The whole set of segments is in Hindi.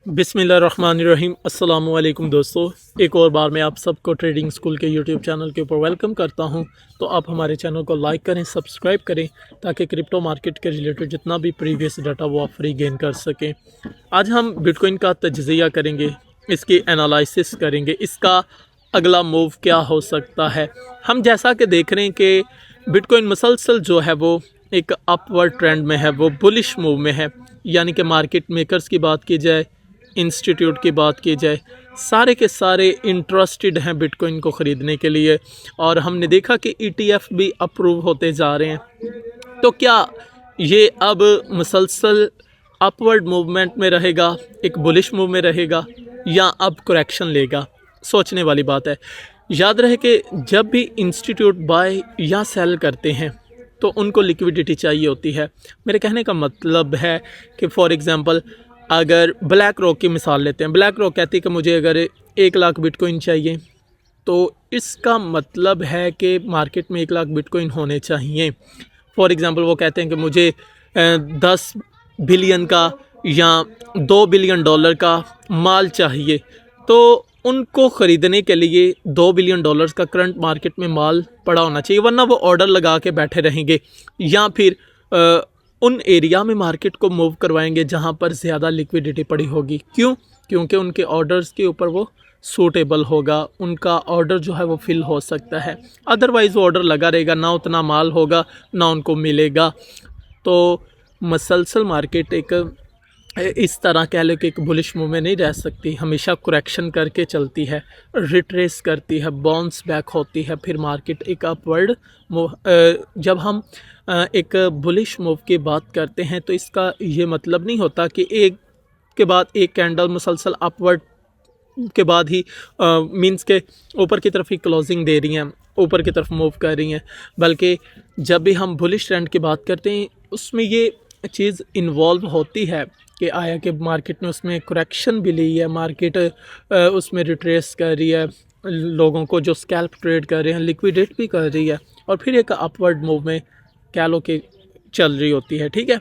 बिस्मिल्लाहिर्रहमानिर्रहीम। अस्सलामुअलैकुम दोस्तों, एक और बार मैं आप सबको ट्रेडिंग स्कूल के यूट्यूब चैनल के ऊपर वेलकम करता हूं। तो आप हमारे चैनल को लाइक करें, सब्सक्राइब करें ताकि क्रिप्टो मार्केट के रिलेटेड जितना भी प्रीवियस डाटा वो आप फ्री गेन कर सकें। आज हम बिटकॉइन का तज्ज़िया करेंगे, इसकी एनालिसिस करेंगे, इसका अगला मूव क्या हो सकता है। हम जैसा कि देख रहे हैं कि बिटकॉइन मुसलसल जो है वो एक अपवर्ड ट्रेंड में है, वो बुलिश मूव में है। यानी कि मार्केट मेकर्स की बात की जाए, इंस्टीट्यूट की बात की जाए, सारे के सारे इंटरेस्टेड हैं बिटकॉइन को ख़रीदने के लिए। और हमने देखा कि ईटीएफ भी अप्रूव होते जा रहे हैं। तो क्या ये अब मुसलसल अपवर्ड मूवमेंट में रहेगा, एक बुलिश मूव में रहेगा, या अब करेक्शन लेगा? सोचने वाली बात है। याद रहे कि जब भी इंस्टीट्यूट बाय या सेल करते हैं तो उनको लिक्विडिटी चाहिए होती है। मेरे कहने का मतलब है कि फॉर एग्ज़ाम्पल अगर ब्लैक रॉक की मिसाल लेते हैं, ब्लैक रॉक कहती है कि मुझे अगर 1 लाख बिटकॉइन चाहिए, तो इसका मतलब है कि मार्केट में 1 लाख बिटकॉइन होने चाहिए। फॉर एग्ज़ाम्पल वो कहते हैं कि मुझे 10 बिलियन का या $2 बिलियन का माल चाहिए, तो उनको ख़रीदने के लिए $2 बिलियन का करंट मार्केट में माल पड़ा होना चाहिए, वरना वो ऑर्डर लगा के बैठे रहेंगे या फिर उन एरिया में मार्केट को मूव करवाएंगे जहां पर ज़्यादा लिक्विडिटी पड़ी होगी। क्यों? क्योंकि उनके ऑर्डर्स के ऊपर वो सूटेबल होगा, उनका ऑर्डर जो है वो फिल हो सकता है। अदरवाइज़ वो ऑर्डर लगा रहेगा, ना उतना माल होगा, ना उनको मिलेगा। तो मसलसल मार्केट एक इस तरह कह लो कि एक बुलिश मूव में नहीं रह सकती, हमेशा करेक्शन करके चलती है, रिट्रेस करती है, बाउंस बैक होती है, फिर मार्केट एक अपवर्ड मूव। जब हम एक बुलिश मूव की बात करते हैं तो इसका ये मतलब नहीं होता कि एक के बाद एक कैंडल मुसलसल अपवर्ड के बाद ही मींस के ऊपर की तरफ ही क्लोजिंग दे रही हैं, ऊपर की तरफ मूव कर रही हैं। बल्कि जब भी हम बुलिश ट्रेंड की बात करते हैं उसमें ये चीज़ इन्वॉल्व होती है कि आया कि मार्केट ने उसमें करेक्शन भी ली है, मार्केट उसमें रिट्रेस कर रही है, लोगों को जो स्कैल्प ट्रेड कर रहे हैं लिक्विडेट भी कर रही है, और फिर एक अपवर्ड मूव में कह लो कि चल रही होती है। ठीक है,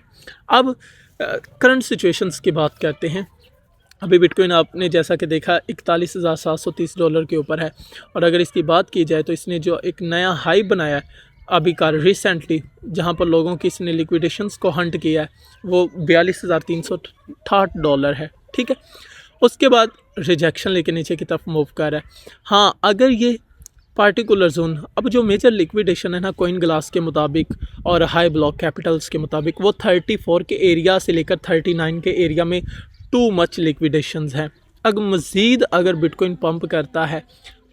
अब करंट सिचुएशंस की बात करते हैं। अभी बिटकॉइन आपने जैसा कि देखा $41,730 के ऊपर है, और अगर इसकी बात की जाए तो इसने जो एक नया हाई बनाया है अभी का रिसेंटली, जहां पर लोगों की इसने लिक्विडेशंस को हंट किया है, वो $42,368 है। ठीक है, उसके बाद रिजेक्शन लेके नीचे की तरफ मूव कर रहा है। हाँ, अगर ये पार्टिकुलर जोन, अब जो मेजर लिक्विडेशन है ना कॉइन ग्लास के मुताबिक और हाई ब्लॉक कैपिटल्स के मुताबिक, वो 34 के एरिया से लेकर 39 के एरिया में टू मच लिक्विडेशंस हैं। अगर मज़ीद अगर बिटकॉइन पंप करता है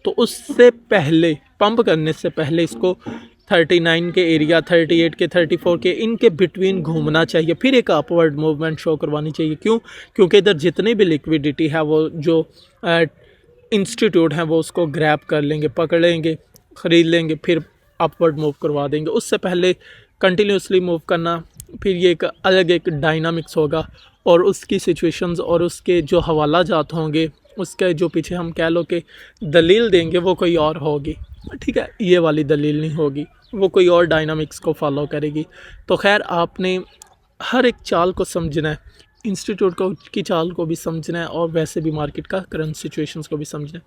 तो उससे पहले, पंप करने से पहले इसको 39 के एरिया, 38 के, 34 के, इनके बिटवीन घूमना चाहिए, फिर एक अपवर्ड मूवमेंट शो करवानी चाहिए। क्यों? क्योंकि इधर जितनी भी लिक्विडिटी है वो जो इंस्टीट्यूट हैं वो उसको ग्रैब कर लेंगे, पकड़ लेंगे, ख़रीद लेंगे, फिर अपवर्ड मूव करवा देंगे। उससे पहले कंटिन्यूसली मूव करना, फिर ये एक अलग एक डायनामिक्स होगा, और उसकी सिचुएशंस और उसके जो हवाला जात होंगे, उसके जो पीछे हम कह लो कि दलील देंगे वो कोई और होगी। ठीक है, ये वाली दलील नहीं होगी, वो कोई और डायनामिक्स को फॉलो करेगी। तो खैर, आपने हर एक चाल को समझना है, इंस्टीट्यूट को की चाल को भी समझना है, और वैसे भी मार्केट का करंट सिचुएशंस को भी समझना है।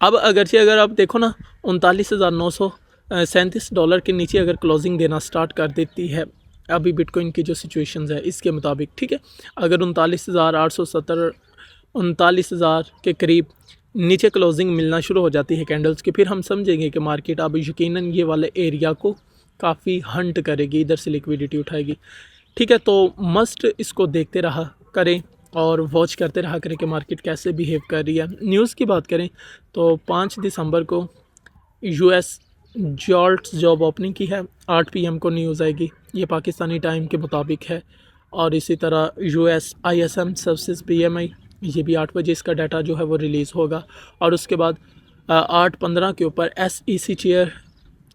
अब अगर आप देखो ना, $39,937 के नीचे अगर क्लोजिंग देना स्टार्ट कर देती है अभी बिटकॉइन की जो सिचुएशंस है इसके मुताबिक, ठीक है, अगर 39,870, 39,000 के करीब नीचे क्लोजिंग मिलना शुरू हो जाती है कैंडल्स की, फिर हम समझेंगे कि मार्केट अब यकीनन ये वाले एरिया को काफ़ी हंट करेगी, इधर से लिक्विडिटी उठाएगी। ठीक है, तो मस्ट इसको देखते रहा करें और वॉच करते रहा करें कि मार्केट कैसे बिहेव कर रही है। न्यूज़ की बात करें तो 5 दिसंबर को यूएस जॉल्ट्स जॉब ओपनिंग की है, 8 PM को न्यूज़ आएगी, ये पाकिस्तानी टाइम के मुताबिक है। और इसी तरह यूएस ISM सर्विसेज PMI, ये भी 8 बजे इसका डाटा जो है वो रिलीज़ होगा। और उसके बाद 8:15 के ऊपर SEC चेयर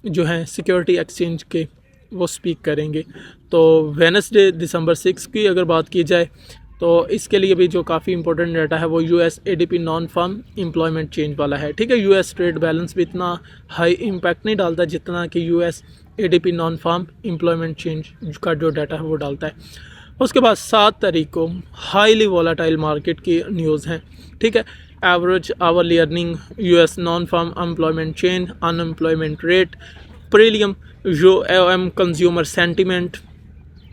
जो हैं सिक्योरिटी एक्सचेंज के, वो स्पीक करेंगे। तो वेडनेसडे दिसंबर 6 की अगर बात की जाए तो इसके लिए भी जो काफ़ी इंपॉर्टेंट डाटा है वो US ADP non farm employment change वाला है। ठीक है, US ट्रेड बैलेंस भी इतना हाई इम्पैक्ट नहीं डालता जितना कि US ADP non farm employment change का जो डाटा है वो डालता है। उसके बाद 7 तारीख को हाईली वॉलेटाइल मार्केट की न्यूज़ हैं, ठीक है। Average hourly earning, US non farm employment change, unemployment rate, prelim, UM consumer sentiment,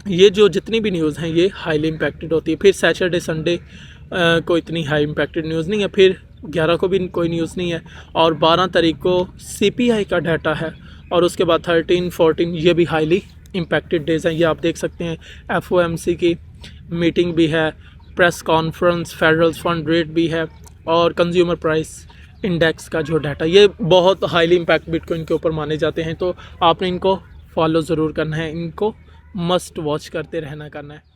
ये जो जितनी भी न्यूज़ हैं ये हाईली इम्पैक्टेड होती है। फिर सैटरडे संडे को इतनी हाई इम्पैक्टेड न्यूज़ नहीं है, फिर 11 को भी कोई न्यूज़ नहीं है, और 12 तारीख को सीपीआई का डाटा है, और उसके बाद 13, 14 ये भी हाईली इम्पैक्टेड डेज़ हैं। ये आप देख सकते हैं एफओएमसी की मीटिंग भी है, press conference, federal fund rate भी है, और कंज्यूमर प्राइस इंडेक्स का जो डाटा, ये बहुत हाईली इम्पैक्ट बिटकॉइन के ऊपर माने जाते हैं। तो आपने इनको फॉलो ज़रूर करना है, इनको मस्ट वॉच करते रहना करना है।